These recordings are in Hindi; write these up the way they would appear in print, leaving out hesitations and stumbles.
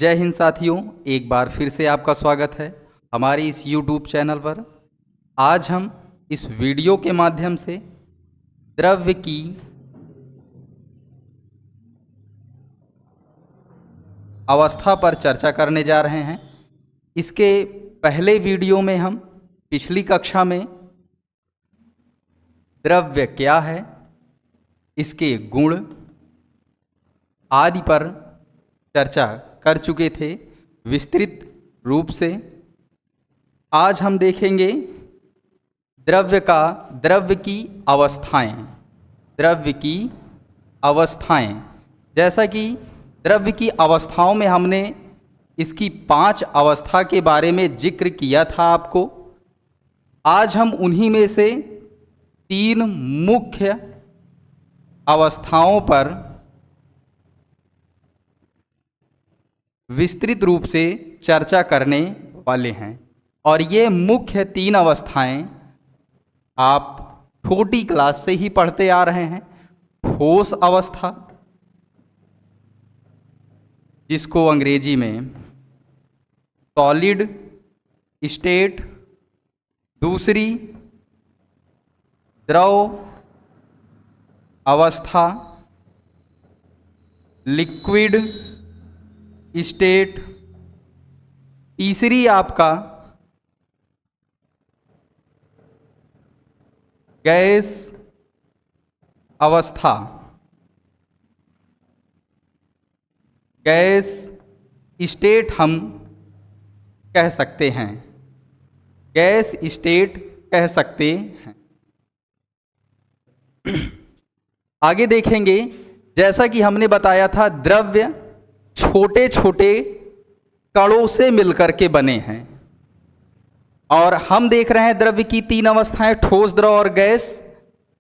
जय हिंद साथियों, एक बार फिर से आपका स्वागत है हमारे इस YouTube चैनल पर। आज हम इस वीडियो के माध्यम से द्रव्य की अवस्था पर चर्चा करने जा रहे हैं। इसके पहले वीडियो में हम पिछली कक्षा में द्रव्य क्या है, इसके गुण आदि पर चर्चा कर चुके थे विस्तृत रूप से। आज हम देखेंगे द्रव्य की अवस्थाएं। जैसा कि द्रव्य की अवस्थाओं में हमने इसकी 5 अवस्था के बारे में जिक्र किया था आपको। आज हम उन्हीं में से 3 मुख्य अवस्थाओं पर विस्तृत रूप से चर्चा करने वाले हैं। और ये मुख्य 3 अवस्थाएं आप छोटी क्लास से ही पढ़ते आ रहे हैं। ठोस अवस्था, जिसको अंग्रेजी में सॉलिड स्टेट, दूसरी द्रव अवस्था, लिक्विड स्टेट, तीसरी आपका गैस अवस्था। गैस स्टेट हम कह सकते हैं, गैस स्टेट कह सकते हैं। आगे देखेंगे, जैसा कि हमने बताया था, द्रव्य छोटे छोटे कणों से मिलकर के बने हैं। और हम देख रहे हैं द्रव्य की 3 अवस्थाएं, ठोस, द्रव और गैस।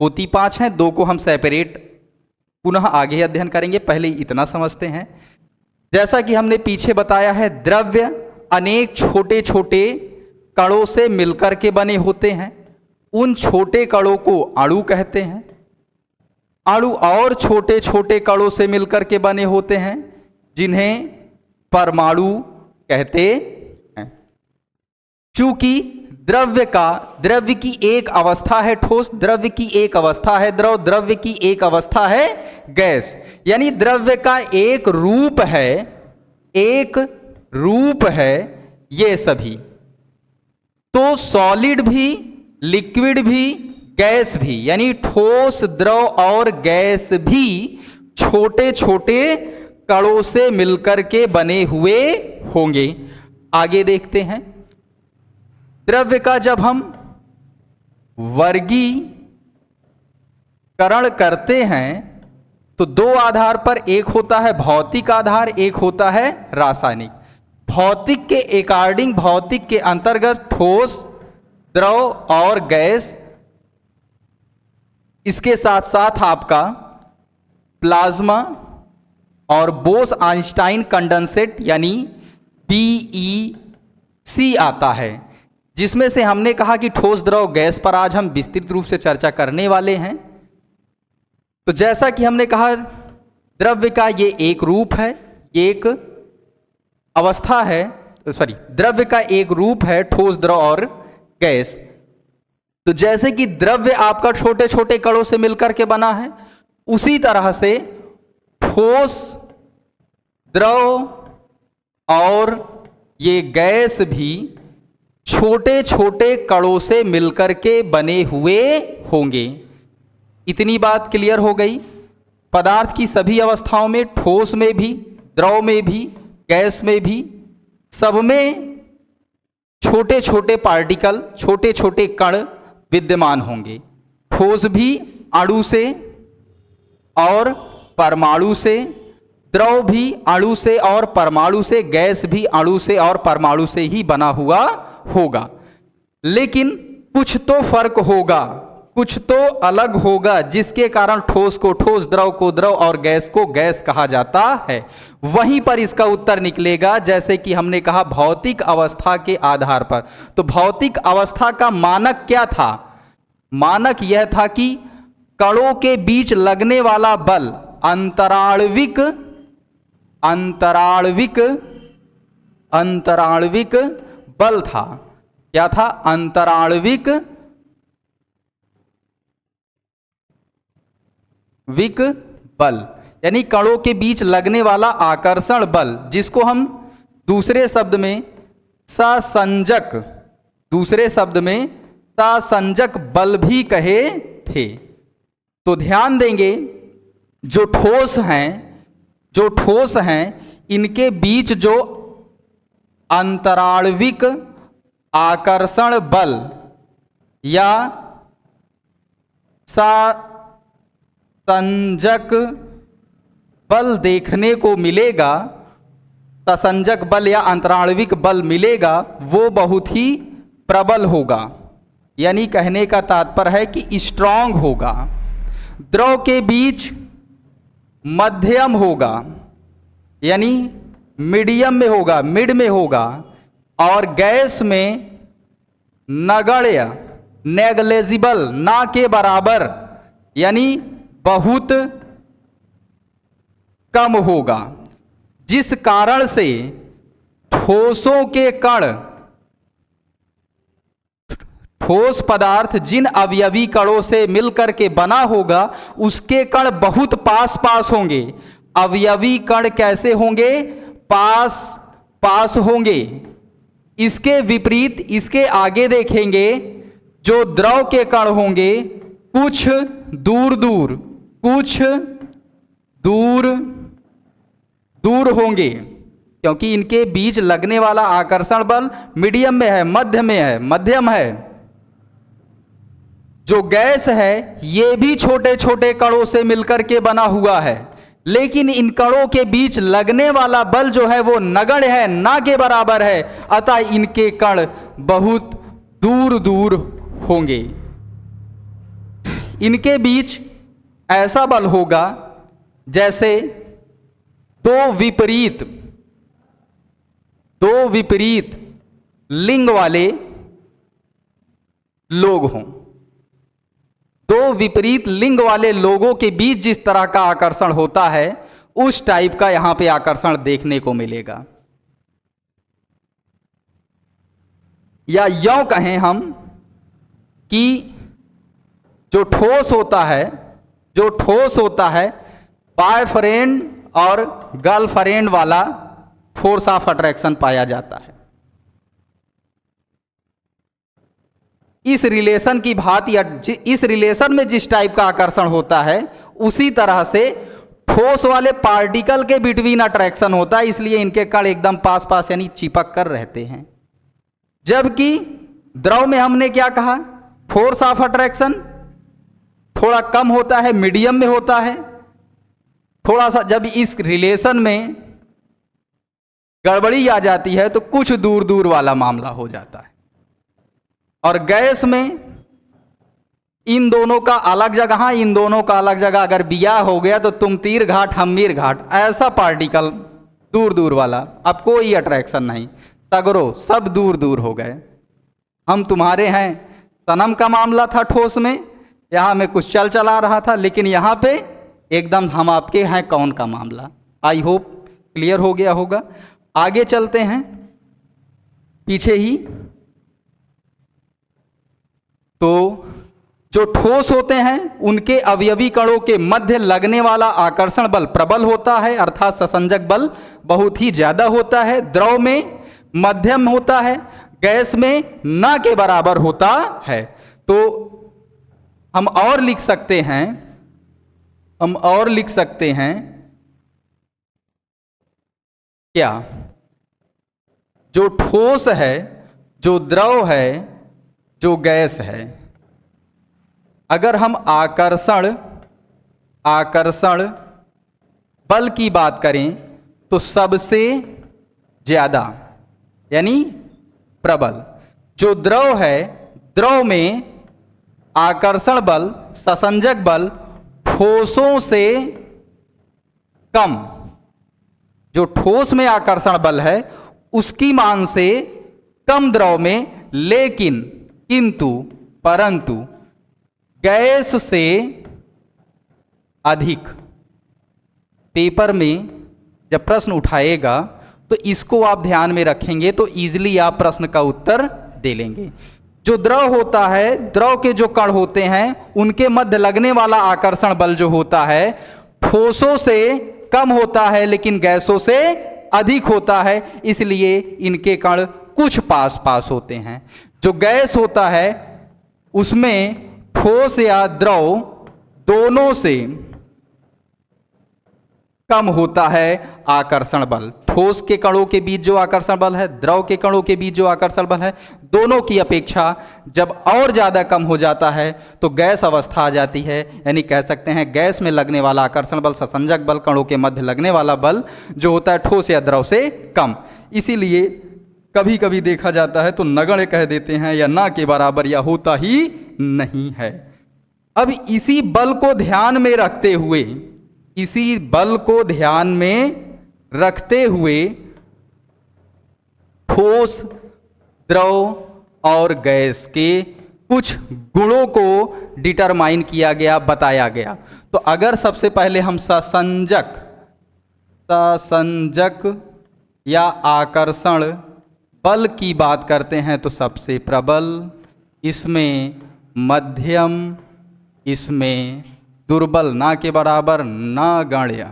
होती 5 हैं, 2 को हम सेपरेट पुनः आगे अध्ययन करेंगे। पहले इतना समझते हैं। जैसा कि हमने पीछे बताया है, द्रव्य अनेक छोटे छोटे कणों से मिलकर के बने होते हैं। उन छोटे कणों को अणु कहते हैं। अणु और छोटे छोटे कणों से मिलकर के बने होते हैं, जिन्हें परमाणु कहते हैं। चूंकि द्रव्य की एक अवस्था है ठोस, द्रव्य की एक अवस्था है द्रव, द्रव्य की एक अवस्था है गैस, यानी द्रव्य का एक रूप है ये सभी। तो सॉलिड भी, लिक्विड भी, गैस भी, यानी ठोस, द्रव और गैस भी छोटे छोटे कणों से मिलकर के बने हुए होंगे। आगे देखते हैं, द्रव्य का जब हम वर्गीकरण करते हैं तो 2 आधार पर, एक होता है भौतिक आधार, एक होता है रासायनिक। भौतिक के अकॉर्डिंग, भौतिक के अंतर्गत ठोस, द्रव और गैस, इसके साथ साथ आपका प्लाज्मा और बोस आइंस्टाइन कंडेंसेट यानी BEC आता है, जिसमें से हमने कहा कि ठोस, द्रव, गैस पर आज हम विस्तृत रूप से चर्चा करने वाले हैं। तो जैसा कि हमने कहा, द्रव्य का ये एक रूप है, एक अवस्था है, द्रव्य का एक रूप है ठोस, द्रव और गैस। तो जैसे कि द्रव्य आपका छोटे छोटे कणों से मिलकर के बना है, उसी तरह से ठोस, द्रव और ये गैस भी छोटे छोटे कणों से मिलकर के बने हुए होंगे। इतनी बात क्लियर हो गई। पदार्थ की सभी अवस्थाओं में, ठोस में भी, द्रव में भी, गैस में भी, सब में छोटे छोटे पार्टिकल, छोटे छोटे कण विद्यमान होंगे। ठोस भी अणु से और परमाणु से, द्रव भी अणु से और परमाणु से, गैस भी अणु से और परमाणु से ही बना हुआ होगा। लेकिन कुछ तो फर्क होगा, कुछ तो अलग होगा, जिसके कारण ठोस को ठोस, द्रव को द्रव और गैस को गैस कहा जाता है। वहीं पर इसका उत्तर निकलेगा, जैसे कि हमने कहा भौतिक अवस्था के आधार पर। तो भौतिक अवस्था का मानक क्या था? मानक यह था कि कणों के बीच लगने वाला बल अंतराण्विक अंतराण्विक बल था। क्या था? अंतराण्विक बल, यानी कणों के बीच लगने वाला आकर्षण बल, जिसको हम दूसरे शब्द में सासंजक बल भी कहे थे। तो ध्यान देंगे, जो ठोस हैं इनके बीच जो अंतराण्विक आकर्षण बल या सासंजक बल देखने को मिलेगा, सासंजक बल या अंतराण्विक बल मिलेगा, वो बहुत ही प्रबल होगा। यानी कहने का तात्पर्य है कि स्ट्रांग होगा। द्रव के बीच मध्यम होगा, यानी मीडियम में होगा, मिड में होगा, और गैस में नगण्य, नेग्लेजिबल, ना के बराबर, यानी बहुत कम होगा। जिस कारण से ठोसों के कण, ठोस पदार्थ जिन अवयवी कणों से मिलकर के बना होगा उसके कण बहुत पास पास होंगे। अवयवी कण कैसे होंगे? पास पास होंगे। इसके विपरीत, इसके आगे देखेंगे, जो द्रव के कण होंगे कुछ दूर दूर होंगे, क्योंकि इनके बीच लगने वाला आकर्षण बल मीडियम में है, मध्यम है। जो गैस है ये भी छोटे छोटे कणों से मिलकर के बना हुआ है, लेकिन इन कणों के बीच लगने वाला बल जो है वो नगण्य है, ना के बराबर है, अतः इनके कण बहुत दूर दूर होंगे। इनके बीच ऐसा बल होगा जैसे दो विपरीत लिंग वाले लोग हों। दो विपरीत लिंग वाले लोगों के बीच जिस तरह का आकर्षण होता है उस टाइप का यहां पे आकर्षण देखने को मिलेगा। या यूं कहें हम कि जो ठोस होता है बॉयफ्रेंड और गर्लफ्रेंड वाला फोर्स ऑफ अट्रैक्शन पाया जाता है। इस रिलेशन की भांति या इस रिलेशन में जिस टाइप का आकर्षण होता है उसी तरह से ठोस वाले पार्टिकल के बिटवीन अट्रैक्शन होता है, इसलिए इनके कण एकदम पास पास यानी चिपक कर रहते हैं। जबकि द्रव में हमने क्या कहा? फोर्स ऑफ अट्रैक्शन थोड़ा कम होता है, मीडियम में होता है थोड़ा सा। जब इस रिलेशन में गड़बड़ी आ जाती है तो कुछ दूर दूर वाला मामला हो जाता है। और गैस में इन दोनों का अलग जगह, अगर बिया हो गया तो तुम तीर घाट हम मीर घाट, ऐसा पार्टिकल दूर दूर वाला, अब कोई अट्रैक्शन नहीं, तगड़ो सब दूर दूर हो गए। हम तुम्हारे हैं सनम का मामला था ठोस में, यहां में कुछ चला रहा था, लेकिन यहां पे एकदम हम आपके हैं कौन का मामला। आई होप क्लियर हो गया होगा। आगे चलते हैं पीछे ही। तो जो ठोस होते हैं उनके अवयवी कणों के मध्य लगने वाला आकर्षण बल प्रबल होता है, अर्थात ससंजक बल बहुत ही ज्यादा होता है। द्रव में मध्यम होता है, गैस में ना के बराबर होता है। तो हम और लिख सकते हैं क्या? जो ठोस है, जो द्रव है, जो गैस है, अगर हम आकर्षण बल की बात करें तो सबसे ज्यादा यानी प्रबल जो द्रव है, द्रव में आकर्षण बल, ससंजक बल ठोसों से कम, जो ठोस में आकर्षण बल है उसकी मान से कम द्रव में, लेकिन परंतु गैस से अधिक। पेपर में जब प्रश्न उठाएगा तो इसको आप ध्यान में रखेंगे तो इजीली आप प्रश्न का उत्तर दे लेंगे। जो द्रव होता है, द्रव के जो कण होते हैं उनके मध्य लगने वाला आकर्षण बल जो होता है ठोसों से कम होता है लेकिन गैसों से अधिक होता है, इसलिए इनके कण कुछ पास पास होते हैं। जो गैस होता है उसमें ठोस या द्रव दोनों से कम होता है आकर्षण बल। ठोस के कणों के बीच जो आकर्षण बल है, द्रव के कणों के बीच जो आकर्षण बल है, दोनों की अपेक्षा जब और ज़्यादा कम हो जाता है तो गैस अवस्था आ जाती है। यानी कह सकते हैं गैस में लगने वाला आकर्षण बल, ससंजक बल, कणों के मध्य लगने वाला बल जो होता है ठोस या द्रव से कम। इसीलिए कभी कभी देखा जाता है तो नगण्य कह देते हैं या ना के बराबर या होता ही नहीं है। अब इसी बल को ध्यान में रखते हुए, इसी बल को ध्यान में रखते हुए ठोस, द्रव और गैस के कुछ गुणों को डिटरमाइन किया गया, बताया गया। तो अगर सबसे पहले हम ससंजक या आकर्षण बल की बात करते हैं तो सबसे प्रबल, इसमें मध्यम, इसमें दुर्बल, ना के बराबर, नगण्य।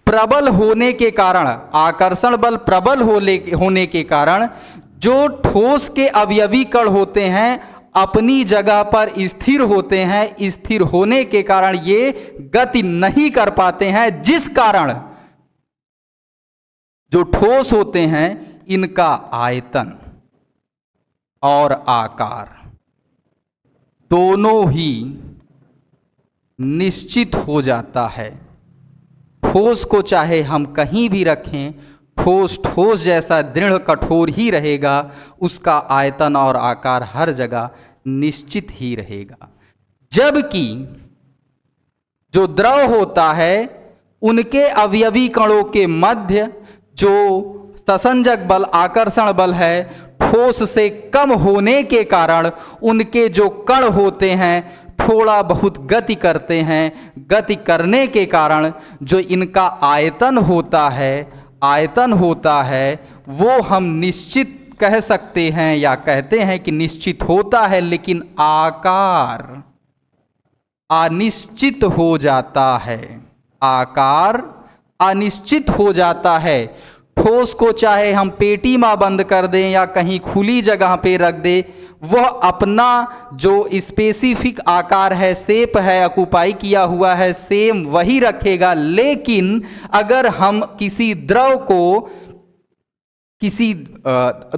प्रबल होने के कारण, आकर्षण बल प्रबल होने के कारण जो ठोस के अवयवी कण होते हैं अपनी जगह पर स्थिर होते हैं। स्थिर होने के कारण ये गति नहीं कर पाते हैं, जिस कारण जो ठोस होते हैं इनका आयतन और आकार दोनों ही निश्चित हो जाता है। ठोस को चाहे हम कहीं भी रखें, ठोस ठोस जैसा दृढ़ कठोर ही रहेगा, उसका आयतन और आकार हर जगह निश्चित ही रहेगा। जबकि जो द्रव होता है उनके अवयवी कणों के मध्य जो ससंजक बल, आकर्षण बल है, ठोस से कम होने के कारण उनके जो कण होते हैं थोड़ा बहुत गति करते हैं। गति करने के कारण जो इनका आयतन होता है वो हम निश्चित कह सकते हैं या कहते हैं कि निश्चित होता है, लेकिन आकार अनिश्चित हो जाता है। आकार अनिश्चित हो जाता है। ठोस को चाहे हम पेटी में बंद कर दें या कहीं खुली जगह पे रख दें, वह अपना जो स्पेसिफिक आकार है, शेप है, ऑक्युपाई किया हुआ है, सेम वही रखेगा। लेकिन अगर हम किसी द्रव को किसी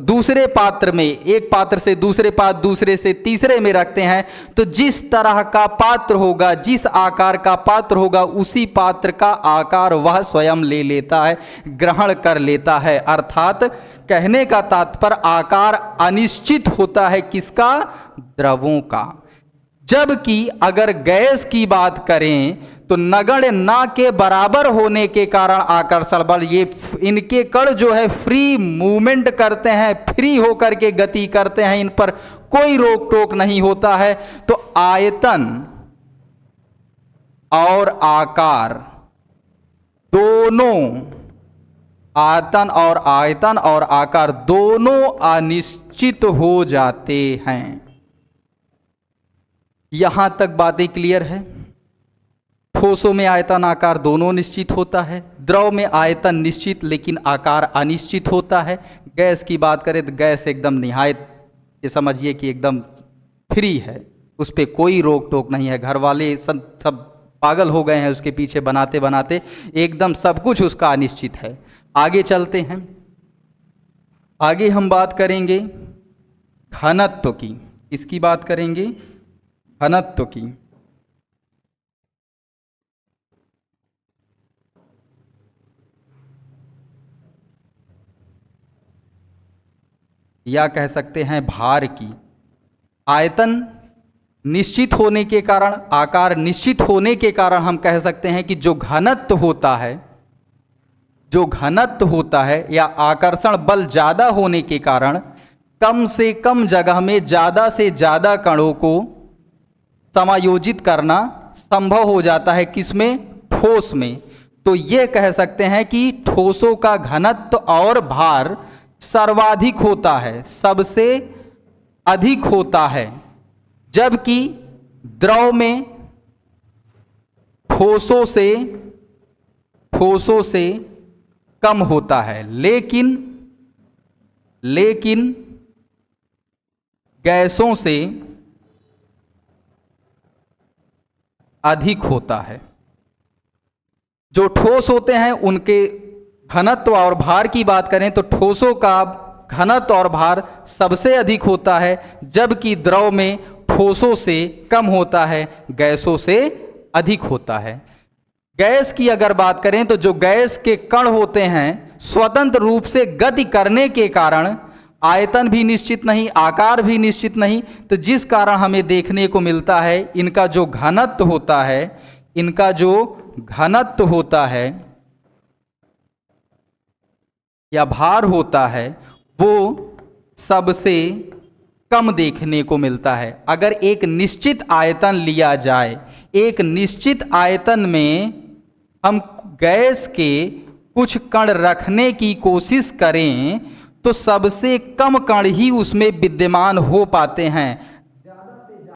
दूसरे पात्र में, एक पात्र से दूसरे पात्र, दूसरे से तीसरे में रखते हैं, तो जिस तरह का पात्र होगा, जिस आकार का पात्र होगा, उसी पात्र का आकार वह स्वयं ले लेता है, ग्रहण कर लेता है। अर्थात कहने का तात्पर्य आकार अनिश्चित होता है किसका? द्रवों का। जबकि अगर गैस की बात करें तो नगण्य ना के बराबर होने के कारण आकर्षण बल, ये इनके कण जो है फ्री मूवमेंट करते हैं, फ्री होकर के गति करते हैं, इन पर कोई रोक टोक नहीं होता है। तो आयतन और आकार दोनों, आयतन और आकार दोनों अनिश्चित हो जाते हैं। यहां तक बातें क्लियर है? ठोसों में आयतन आकार दोनों निश्चित होता है, द्रव में आयतन निश्चित लेकिन आकार अनिश्चित होता है। गैस की बात करें तो गैस एकदम निहायत, ये समझिए कि एकदम फ्री है, उस पर कोई रोक टोक नहीं है। घर वाले सब पागल हो गए हैं उसके पीछे बनाते बनाते, एकदम सब कुछ उसका अनिश्चित है। आगे चलते हैं। आगे हम बात करेंगे घनत्व की। इसकी बात करेंगे घनत्व की। या कह सकते हैं भार की। आयतन निश्चित होने के कारण, आकार निश्चित होने के कारण हम कह सकते हैं कि जो घनत्व होता है या आकर्षण बल ज़्यादा होने के कारण कम से कम जगह में ज़्यादा से ज़्यादा कणों को समायोजित करना संभव हो जाता है। किसमें? ठोस में। तो ये कह सकते हैं कि ठोसों का घनत्व और भार सर्वाधिक होता है, सबसे अधिक होता है, जबकि द्रव में ठोसों से कम होता है, लेकिन गैसों से अधिक होता है। जो ठोस होते हैं उनके घनत्व और भार की बात करें तो ठोसों का घनत्व और भार सबसे अधिक होता है, जबकि द्रव में ठोसों से कम होता है, गैसों से अधिक होता है। गैस की अगर बात करें तो जो गैस के कण होते हैं स्वतंत्र रूप से गति करने के कारण आयतन भी निश्चित नहीं, आकार भी निश्चित नहीं, तो जिस कारण हमें देखने को मिलता है इनका जो घनत्व होता है या भार होता है वो सबसे कम देखने को मिलता है। अगर एक निश्चित आयतन लिया जाए, एक निश्चित आयतन में हम गैस के कुछ कण रखने की कोशिश करें तो सबसे कम कण ही उसमें विद्यमान हो पाते हैं।